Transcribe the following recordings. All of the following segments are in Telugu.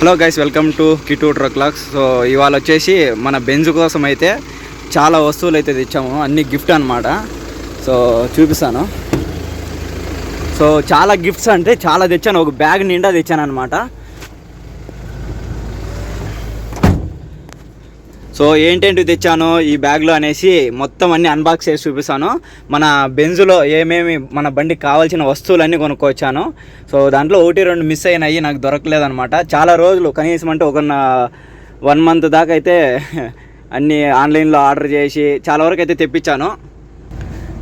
Hello guys, welcome to Kittu truck locks. So ఇవాళ వచ్చేసి మన బెంజ్ కోసం అయితే చాలా వస్తువులు అయితే తెచ్చాము, అన్ని గిఫ్ట్ అనమాట. సో చూపిస్తాను. సో చాలా గిఫ్ట్స్ అంటే చాలా తెచ్చాను, ఒక బ్యాగ్ నిండా తెచ్చాను అనమాట. సో ఏంటేంటి తెచ్చాను ఈ బ్యాగ్లో అనేసి మొత్తం అన్ని అన్బాక్స్ చేసి చూపిస్తాను. మన బెంజులో ఏమేమి మన బండికి కావాల్సిన వస్తువులన్నీ కొనుక్కొచ్చాను. సో దాంట్లో 1-2 మిస్ అయినాయి, నాకు దొరకలేదనమాట. చాలా రోజులు, కనీసం అంటే ఒక 1 మంత్ దాకా అయితే అన్నీ ఆన్లైన్లో ఆర్డర్ చేసి చాలా వరకు అయితే తెప్పించాను.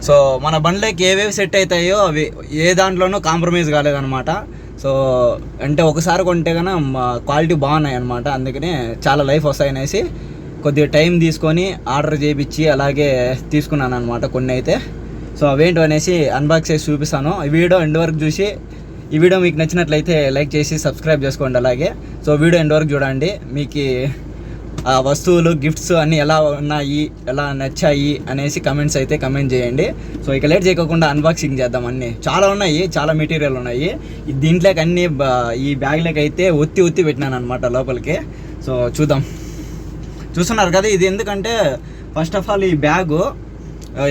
సో మన బండ్లోకి ఏవేవి సెట్ అవుతాయో అవి ఏ దాంట్లోనూ కాంప్రమైజ్ కాలేదనమాట. సో అంటే ఒకసారి కొంటే కన్నా క్వాలిటీ బాగున్నాయి అనమాట. అందుకని చాలా లైఫ్ వస్తాయనేసి కొద్దిగా టైం తీసుకొని ఆర్డర్ చేయించి అలాగే తీసుకున్నాను అనమాట కొన్ని అయితే. సో అవేంటో అనేసి అన్బాక్స్ చేసి చూపిస్తాను. ఈ వీడియో ఎండ్ వరకు చూసి, ఈ వీడియో మీకు నచ్చినట్లయితే లైక్ చేసి సబ్స్క్రైబ్ చేసుకోండి. అలాగే సో వీడియో ఎండ్ వరకు చూడండి, మీకు ఆ వస్తువులు గిఫ్ట్స్ అన్నీ ఎలా ఉన్నాయి, ఎలా నచ్చాయి అనేసి కమెంట్స్ అయితే కమెంట్ చేయండి. సో ఇక లేట్ చేయకుండా అన్బాక్సింగ్ చేద్దాం. అన్నీ చాలా ఉన్నాయి, చాలా మెటీరియల్ ఉన్నాయి. దీంట్లోకి అన్నీ ఈ బ్యాగ్లోకి అయితే ఒత్తి పెట్టినాను అనమాట లోపలికి. సో చూస్తున్నారు కదా, ఇది ఎందుకంటే ఫస్ట్ ఆఫ్ ఆల్ ఈ బ్యాగు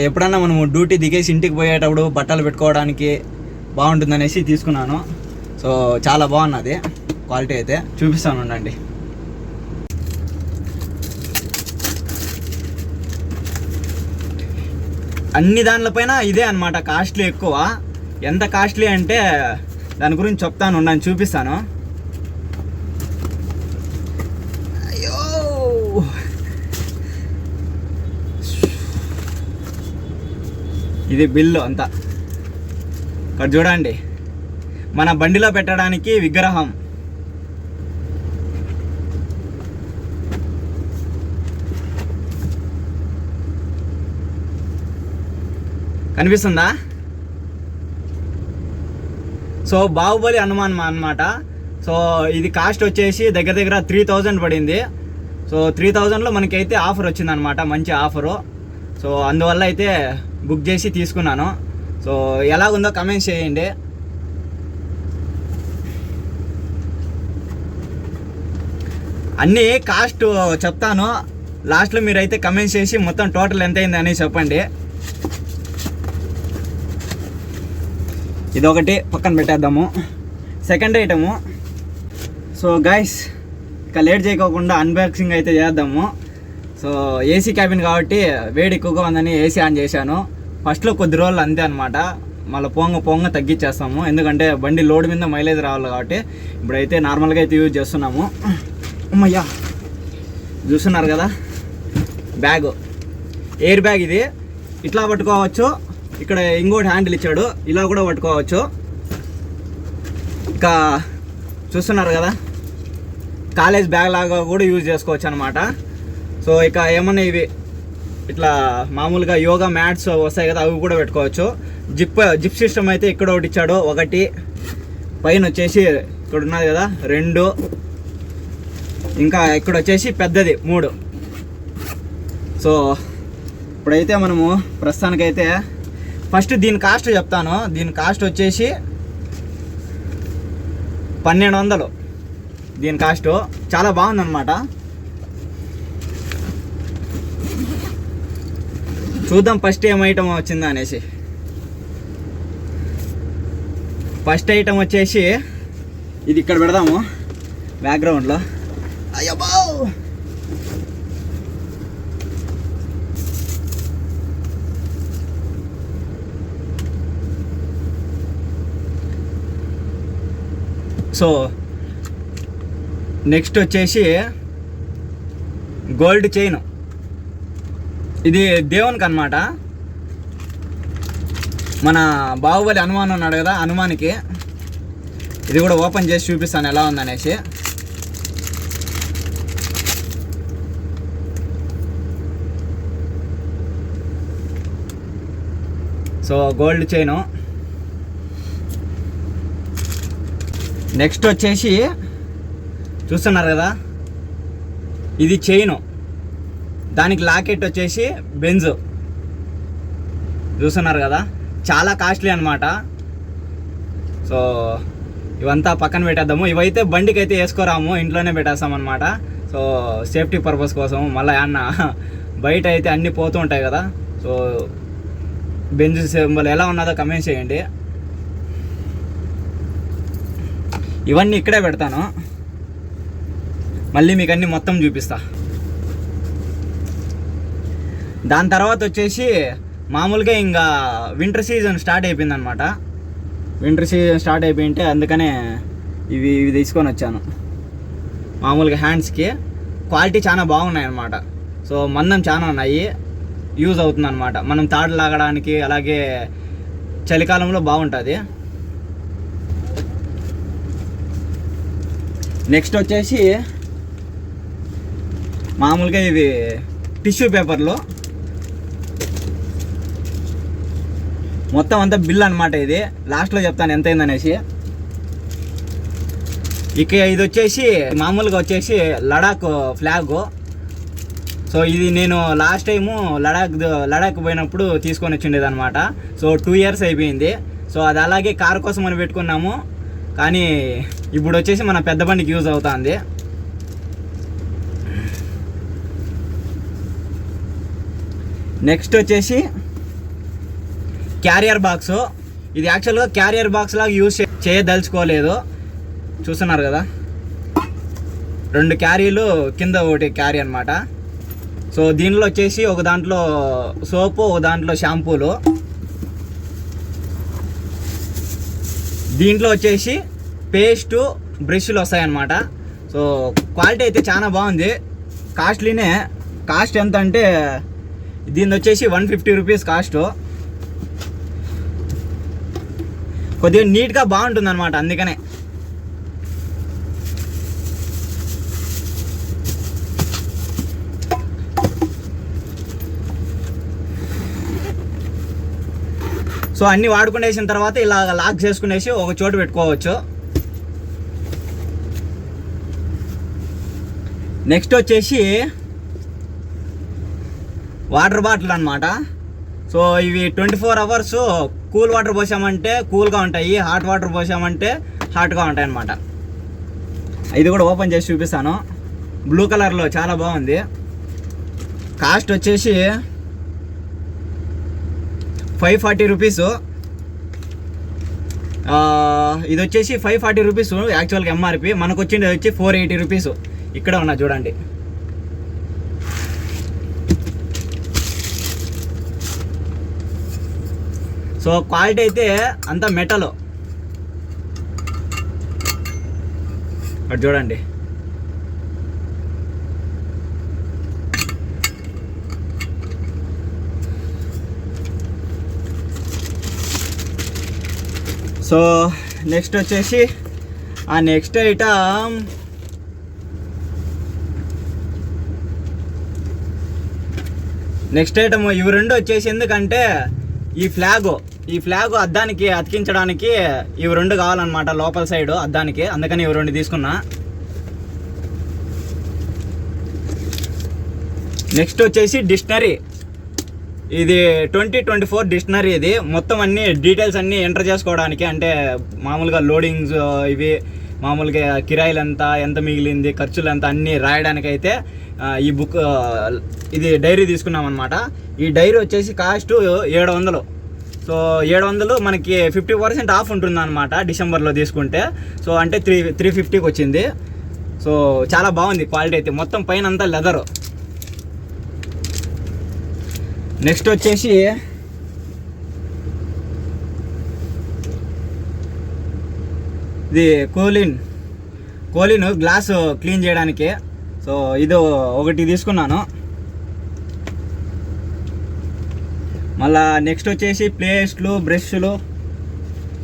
ఎప్పుడన్నా మనము డ్యూటీ దిగేసి ఇంటికి పోయేటప్పుడు బట్టలు పెట్టుకోవడానికి బాగుంటుందనేసి తీసుకున్నాను. సో చాలా బాగున్నది క్వాలిటీ అయితే, చూపిస్తాను ఉండండి. అన్ని దానిపైన ఇదే అనమాట కాస్ట్లీ ఎక్కువ. ఎంత కాస్ట్లీ అంటే దాని గురించి చెప్తాను, నేను చూపిస్తాను. ఇది బిల్లు అంతా. ఇక్కడ చూడండి, మన బండిలో పెట్టడానికి విగ్రహం, కనిపిస్తుందా? సో బాహుబలి హనుమాన్ అన్నమాట. సో ఇది కాస్ట్ వచ్చేసి దగ్గర 3000 పడింది. సో 3000లో మనకైతే ఆఫర్ వచ్చిందనమాట, మంచి ఆఫరు. సో అందువల్ల అయితే బుక్ చేసి తీసుకున్నాను. సో ఎలాగుందో కమెంట్స్ చేయండి. అన్నీ కాస్ట్ చెప్తాను, లాస్ట్లో మీరైతే కమెంట్స్ చేసి మొత్తం టోటల్ ఎంత అయింది అని చెప్పండి. ఇదొకటి పక్కన పెట్టేద్దాము, సెకండ్ ఐటము. సో గైస్, ఇక లేట్ చేయకోకుండా అన్బాక్సింగ్ అయితే చేద్దాము. సో ఏసీ క్యాబిన్ కాబట్టి వేడి ఎక్కువగా ఉందని ఏసీ ఆన్ చేశాను. ఫస్ట్లో కొద్ది రోజులు అంతే అనమాట, మళ్ళీ పొంగ తగ్గించేస్తాము. ఎందుకంటే బండి లోడ్ మీద మైలేజ్ రావాలి కాబట్టి. ఇప్పుడైతే నార్మల్గా అయితే యూజ్ చేస్తున్నాము. అమ్మయ్యా, చూస్తున్నారు కదా బ్యాగు, ఎయిర్ బ్యాగ్. ఇది ఇట్లా పట్టుకోవచ్చు, ఇక్కడ ఇంకోటి హ్యాండిల్ ఇచ్చాడు, ఇలా కూడా పట్టుకోవచ్చు. ఇంకా చూస్తున్నారు కదా, కాలేజ్ బ్యాగ్ లాగా కూడా యూజ్ చేసుకోవచ్చు అనమాట. సో ఇక ఏమన్నా ఇవి ఇట్లా మామూలుగా యోగా మ్యాట్స్ వస్తాయి కదా, అవి కూడా పెట్టుకోవచ్చు. జిప్ సిస్టమ్ అయితే ఇక్కడ ఒకటి ఇచ్చాడు, ఒకటి పైన వచ్చేసి ఇక్కడ ఉన్నది కదా 2, ఇంకా ఇక్కడ వచ్చేసి పెద్దది 3. సో ఇప్పుడైతే మనము ప్రస్తుతానికైతే ఫస్ట్ దీని కాస్ట్ చెప్తాను. దీని కాస్ట్ వచ్చేసి 1200. దీని కాస్ట్ చాలా బాగుందన్నమాట. చూద్దాం ఫస్ట్ ఏం ఐటమ్ వచ్చిందా అనేసి. ఫస్ట్ ఐటమ్ వచ్చేసి ఇది ఇక్కడ పెడదాము బ్యాక్గ్రౌండ్లో. అయ్యబ్బా, సో నెక్స్ట్ వచ్చేసి గోల్డ్ చైన్. ఇది దేవునికి అనమాట. మన బాహుబలి హనుమాన్ ఉన్నాడు కదా, హనుమానికి ఇది కూడా ఓపెన్ చేసి చూపిస్తాను ఎలా ఉందనేసి. So gold chain. నెక్స్ట్ వచ్చేసి చూస్తున్నారు కదా, ఇది చైను, దానికి లాకెట్ వచ్చేసి బెంజ్. చూస్తున్నారు కదా, చాలా కాస్ట్లీ అనమాట. సో ఇవంతా పక్కన పెట్టేద్దాము. ఇవైతే బండికి అయితే వేసుకోరాము, ఇంట్లోనే పెట్టేస్తాం అనమాట. సో సేఫ్టీ పర్పస్ కోసం. మళ్ళీ అన్న బయట అయితే అన్నీ పోతూ ఉంటాయి కదా. సో బెంజ్ సింబల్ ఎలా ఉన్నదో కమెంట్ చేయండి. ఇవన్నీ ఇక్కడే పెడతాను, మళ్ళీ మీకు అన్నీ మొత్తం చూపిస్తా. దాని తర్వాత వచ్చేసి మామూలుగా ఇంకా వింటర్ సీజన్ స్టార్ట్ అయిపోయిందనమాట. వింటర్ సీజన్ స్టార్ట్ అయిపోయింటే అందుకనే ఇవి తీసుకొని వచ్చాను. మామూలుగా హ్యాండ్స్కి క్వాలిటీ చాలా బాగున్నాయి అన్నమాట. సో మందం చాలా ఉన్నాయి, యూజ్ అవుతుంది అనమాట. మనం తాడు లాగడానికి అలాగే చలికాలంలో బాగుంటుంది. నెక్స్ట్ వచ్చేసి మామూలుగా ఇవి టిష్యూ పేపర్లు, మొత్తం అంతా బిల్ అనమాట. ఇది లాస్ట్లో చెప్తాను ఎంత అయిందనేసి. ఇక ఇది వచ్చేసి మామూలుగా వచ్చేసి లడాక్ ఫ్లాగ్. సో ఇది నేను లాస్ట్ టైము లడాక్ పోయినప్పుడు తీసుకొని వచ్చిండేది అనమాట. సో 2 years అయిపోయింది. సో అది అలాగే కారు కోసం అని పెట్టుకున్నాము, కానీ ఇప్పుడు వచ్చేసి మన పెద్ద బండికి యూజ్ అవుతుంది. నెక్స్ట్ వచ్చేసి క్యారియర్ బాక్స్. ఇది యాక్చువల్గా క్యారియర్ బాక్స్ లాగా యూజ్ చేయదలుచుకోలేదు, చూస్తున్నారు కదా. 2 క్యారీలు కింద ఒకటి క్యారీ అనమాట. సో దీనిలో వచ్చేసి ఒక దాంట్లో సోపు, ఒక దాంట్లో షాంపూలు. దీంట్లో వచ్చేసి పేస్టు, బ్రష్లు వస్తాయన్నమాట. సో క్వాలిటీ అయితే చాలా బాగుంది. కాస్ట్లీనే. కాస్ట్ ఎంత అంటే దీని వచ్చేసి 150 రూపీస్ కాస్ట్. కొద్దిగా నీట్గా బాగుంటుంది అనమాట, అందుకనే. సో అన్నీ వాడుకునేసిన తర్వాత ఇలా లాక్ చేసుకునేసి ఒక చోటు పెట్టుకోవచ్చు. నెక్స్ట్ వచ్చేసి వాటర్ బాటిల్ అనమాట. సో ఇవి 24 hours కూల్ వాటర్ పోసామంటే కూల్గా ఉంటాయి, హాట్ వాటర్ పోసామంటే హాట్గా ఉంటాయి అన్నమాట. ఇది కూడా ఓపెన్ చేసి చూపిస్తాను. బ్లూ కలర్లో చాలా బాగుంది. కాస్ట్ వచ్చేసి 540 రూపీస్. ఇది వచ్చేసి 540 రూపీస్ యాక్చువల్గా ఎంఆర్పి. మనకు వచ్చింది వచ్చి 480 రూపీస్. ఇక్కడ ఉన్నా చూడండి. సో క్వాలిటీ అయితే అంతా మెటల్. అటు చూడండి. సో నెక్స్ట్ వచ్చేసి ఆ నెక్స్ట్ ఐటమ్ ఇవి 2 వచ్చేసి ఎందుకంటే ఈ ఫ్లాగ్ అద్దానికి అతికించడానికి ఇవి 2 కావాలన్నమాట, లోపల సైడ్ అద్దానికి. అందుకని ఇవి 2 తీసుకున్నా. నెక్స్ట్ వచ్చేసి డిక్షనరీ. ఇది 2024 డిక్షనరీ. ఇది మొత్తం అన్ని డీటెయిల్స్ అన్నీ ఎంటర్ చేసుకోవడానికి, అంటే మామూలుగా లోడింగ్స్, ఇవి మామూలుగా కిరాయిలు ఎంత మిగిలింది, ఖర్చులు ఎంత అన్నీ రాయడానికి అయితే ఈ బుక్, ఇది డైరీ తీసుకున్నాం అనమాట. ఈ డైరీ వచ్చేసి కాస్ట్ 700. సో 700 మనకి 50% ఆఫ్ ఉంటుంది అనమాట డిసెంబర్లో తీసుకుంటే. సో అంటే 350కి వచ్చింది. సో చాలా బాగుంది క్వాలిటీ అయితే. మొత్తం పైన అంతా లెదరు. నెక్స్ట్ వచ్చేసి ఇది కోలిన్ గ్లాస్ క్లీన్ చేయడానికి. సో ఇది ఒకటి తీసుకున్నాను. మళ్ళా నెక్స్ట్ వచ్చేసి పేస్ట్లు, బ్రష్లు.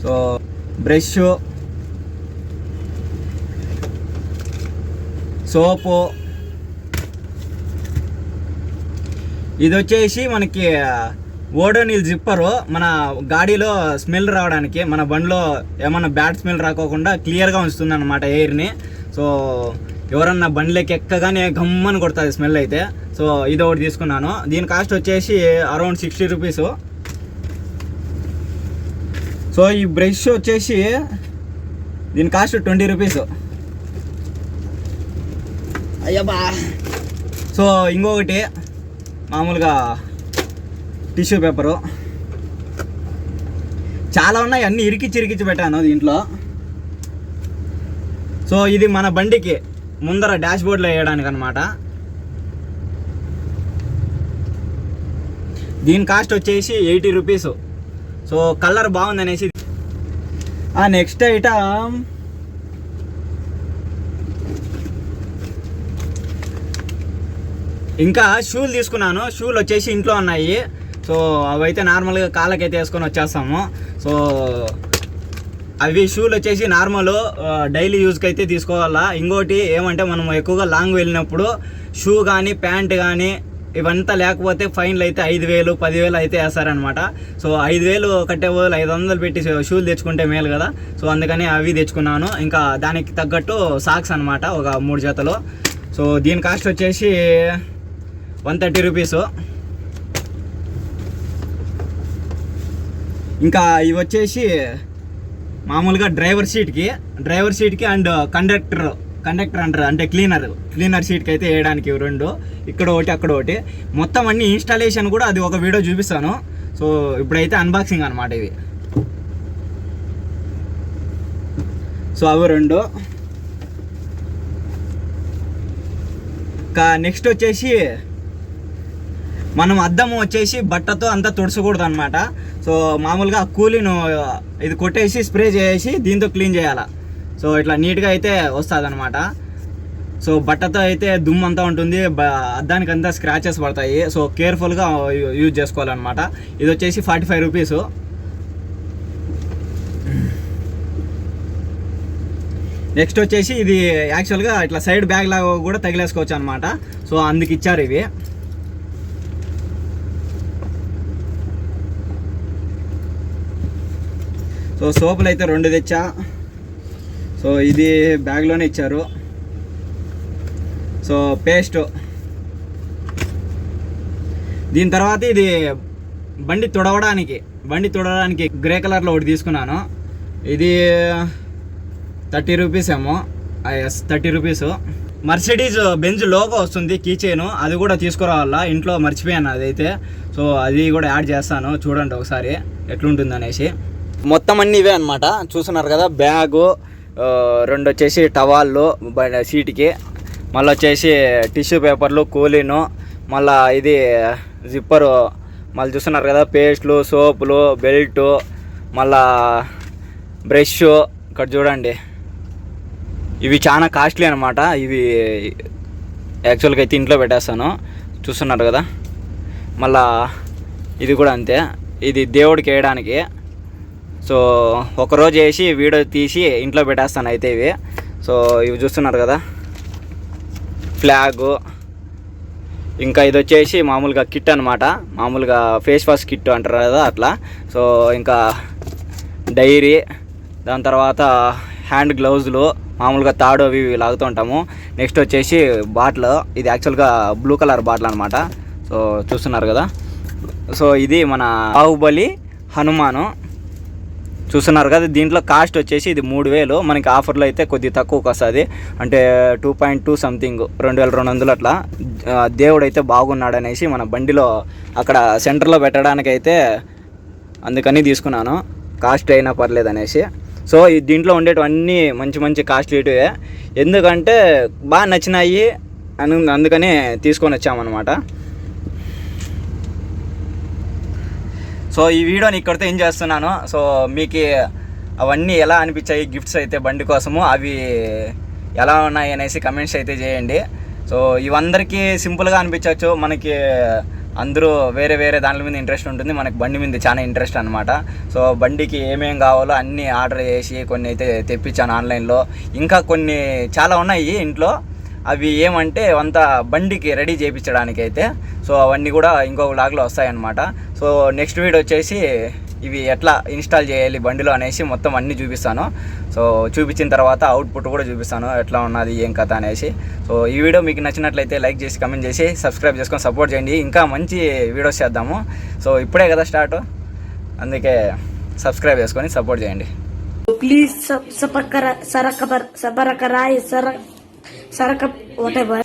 సో బ్రష్, సోపు. ఇది వచ్చేసి మనకి ఓడోనిల్ జిప్పరు, మన గాడిలో స్మెల్ రావడానికి, మన బండిలో ఏమన్నా బ్యాడ్ స్మెల్ రాకోకుండా క్లియర్గా ఉంచుతుంది అన్నమాట ఎయిర్ని. సో ఎవరన్నా బండిలోకి ఎక్కగానే గమ్మని కొడుతుంది స్మెల్ అయితే. సో ఇది ఒకటి తీసుకున్నాను. దీని కాస్ట్ వచ్చేసి అరౌండ్ 60 రూపీస్. సో ఈ బ్రష్ వచ్చేసి దీని కాస్ట్ 20 రూపీస్. అయ్యబ్బా. సో ఇంకొకటి మామూలుగా టిష్యూ పేపరు చాలా ఉన్నాయి, అన్నీ ఇరికిచ్చి పెట్టాను దీంట్లో. సో ఇది మన బండికి ముందర డాష్ బోర్డ్లో వేయడానికి అనమాట. దీని కాస్ట్ వచ్చేసి 80 రూపీస్. సో కలర్ బాగుంది అనేసి. నెక్స్ట్ ఐటమ్ ఇంకా షూలు తీసుకున్నాను. షూలు వచ్చేసి ఇంట్లో ఉన్నాయి. సో అవైతే నార్మల్గా కాళ్ళకైతే వేసుకొని వచ్చేస్తాము. సో అవి షూలు వచ్చేసి నార్మల్ డైలీ యూజ్కి అయితే తీసుకోవాలా. ఇంకోటి ఏమంటే మనం ఎక్కువగా లాంగ్ వెళ్ళినప్పుడు షూ కానీ ప్యాంట్ కానీ ఇవంతా లేకపోతే ఫైన్లు అయితే 5,000 10,000 అయితే వేస్తారనమాట. సో 5,000 కట్టే బదులు 500 పెట్టి షూలు తెచ్చుకుంటే మేలు కదా. సో అందుకని అవి తెచ్చుకున్నాను. ఇంకా దానికి తగ్గట్టు సాక్స్ అనమాట, ఒక 3 జతలు. సో దీని కాస్ట్ వచ్చేసి 130 రూపీస్. ఇంకా ఇవి వచ్చేసి మామూలుగా డ్రైవర్ సీట్కి అండ్ కండక్టర్ అంటారు, అంటే క్లీనర్ సీట్కి అయితే వేయడానికి 2, ఇక్కడ ఒకటి అక్కడ ఒకటి. మొత్తం అన్ని ఇన్స్టాలేషన్ కూడా అది ఒక వీడియో చూపిస్తాను. సో ఇప్పుడైతే అన్బాక్సింగ్ అనమాట ఇవి. సో అవి 2. ఇంకా నెక్స్ట్ వచ్చేసి మనం అద్దము వచ్చేసి బట్టతో అంతా తుడచకూడదు అనమాట. సో మామూలుగా కూలీను ఇది కొట్టేసి స్ప్రే చేసి దీంతో క్లీన్ చేయాలి. సో ఇట్లా నీట్గా అయితే వస్తుంది అనమాట. సో బట్టతో అయితే దుమ్ము అంతా ఉంటుంది, అద్దానికి అంతా స్క్రాచెస్ పడతాయి. సో కేర్ఫుల్గా యూజ్ చేసుకోవాలన్నమాట. ఇది వచ్చేసి 45 రూపీస్. నెక్స్ట్ వచ్చేసి ఇది యాక్చువల్గా ఇట్లా సైడ్ బ్యాగ్ లాగా కూడా తగిలేసుకోవచ్చు అనమాట. సో అందుకు ఇచ్చారు ఇవి. సో సోపులు అయితే 2 తెచ్చా. సో ఇది బ్యాగ్లోనే ఇచ్చారు. So paste. దీని తర్వాత ఇది బండి తుడవడానికి గ్రే కలర్లో ఒకటి తీసుకున్నాను. ఇది 30 రూపీస్ ఏమో. 30 రూపీస్. మర్సిడీస్ బెంజ్ లోగో వస్తుంది కీ చైన్, అది కూడా తీసుకురావాలా. ఇంట్లో మర్చిపోయాను అదైతే. సో అది కూడా యాడ్ చేస్తాను, చూడండి ఒకసారి ఎట్లుంటుంది అనేసి. మొత్తం అన్నీ ఇవే అనమాట. చూస్తున్నారు కదా, బ్యాగు, 2 వచ్చేసి టవాళ్ళు సీట్కి, మళ్ళీ వచ్చేసి టిష్యూ పేపర్లు, కూలీను, మళ్ళీ ఇది జిప్పరు, మళ్ళీ చూస్తున్నారు కదా పేస్ట్లు, సోపులు, బెల్టు, మళ్ళా బ్రష్. ఇక్కడ చూడండి, ఇవి చాలా కాస్ట్లీ అనమాట. ఇవి యాక్చువల్గా అయితే ఇంట్లో పెట్టేస్తాను, చూస్తున్నారు కదా. మళ్ళా ఇది కూడా అంతే, ఇది దేవుడికి వేయడానికి. సో ఒకరోజు వేసి వీడియో తీసి ఇంట్లో పెట్టేస్తాను అయితే ఇవి. సో ఇవి చూస్తున్నారు కదా, ఫ్లాగు. ఇంకా ఇది వచ్చేసి మామూలుగా కిట్ అనమాట, మామూలుగా ఫేస్ వాష్ కిట్ అంటారు కదా అట్లా. సో ఇంకా డైరీ, దాని తర్వాత హ్యాండ్ గ్లౌజులు, మామూలుగా తాడు అవి లాగుతూ ఉంటాము. నెక్స్ట్ వచ్చేసి బాటిల్, ఇది యాక్చువల్గా బ్లూ కలర్ బాటిల్ అనమాట. సో చూస్తున్నారు కదా. సో ఇది మన బాహుబలి హనుమాను, చూస్తున్నారు కదా. దీంట్లో కాస్ట్ వచ్చేసి ఇది 3,000. మనకి ఆఫర్లో అయితే కొద్దిగా తక్కువకి వస్తుంది, అంటే 2.2 సంథింగ్, 2,200 అట్లా. దేవుడు అయితే బాగున్నాడు అనేసి మన బండిలో అక్కడ సెంటర్లో పెట్టడానికి అయితే అందుకని తీసుకున్నాను, కాస్ట్ అయినా పర్లేదు అనేసి. సో దీంట్లో ఉండేటివన్నీ మంచి కాస్ట్లీవే, ఎందుకంటే బాగా నచ్చినాయి అందుకని తీసుకొని వచ్చామన్నమాట. సో ఈ వీడియోని ఇక్కడితో ఏం చేస్తున్నాను. సో మీకు అవన్నీ ఎలా అనిపించాయి గిఫ్ట్స్ అయితే బండి కోసము, అవి ఎలా ఉన్నాయి అనేసి కమెంట్స్ అయితే చేయండి. సో ఇవందరికీ సింపుల్గా అనిపించవచ్చు, మనకి అందరూ వేరే దాని మీద ఇంట్రెస్ట్ ఉంటుంది, మనకి బండి మీద చాలా ఇంట్రెస్ట్ అనమాట. సో బండికి ఏమేం కావాలో అన్నీ ఆర్డర్ చేసి కొన్ని అయితే తెప్పించాను ఆన్లైన్లో. ఇంకా కొన్ని చాలా ఉన్నాయి ఇంట్లో, అవి ఏమంటే అంతా బండికి రెడీ చేయించడానికి అయితే. సో అవన్నీ కూడా ఇంకో వ్లాగ్లో వస్తాయన్నమాట. సో నెక్స్ట్ వీడియో వచ్చేసి ఇవి ఎట్లా ఇన్స్టాల్ చేయాలి బండిలో అనేసి మొత్తం అన్నీ చూపిస్తాను. సో చూపించిన తర్వాత అవుట్పుట్ కూడా చూపిస్తాను ఎట్లా ఉన్నది ఏం కథ అనేసి. సో ఈ వీడియో మీకు నచ్చినట్లయితే లైక్ చేసి కమెంట్ చేసి సబ్స్క్రైబ్ చేసుకొని సపోర్ట్ చేయండి, ఇంకా మంచి వీడియోస్ చేద్దాము. సో ఇప్పుడే కదా స్టార్ట్, అందుకే సబ్స్క్రైబ్ చేసుకొని సపోర్ట్ చేయండి. Please sabarakarai sarakap whatever.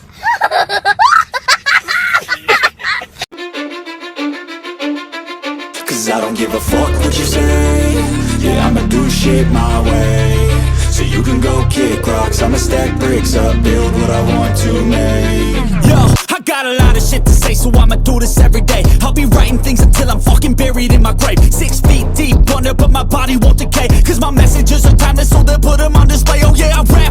Cause I don't give a fuck what you say. Yeah, I'ma do shit my way. So you can go kick rocks, I'ma stack bricks up, build what I want to make. Yo, I got a lot of shit to say, so I'ma do this every day. I'll be writing things until I'm fucking buried in my grave. 6 feet deep under, but my body won't decay. Cause my messages are timeless, so they'll put them on display. Oh yeah, I rap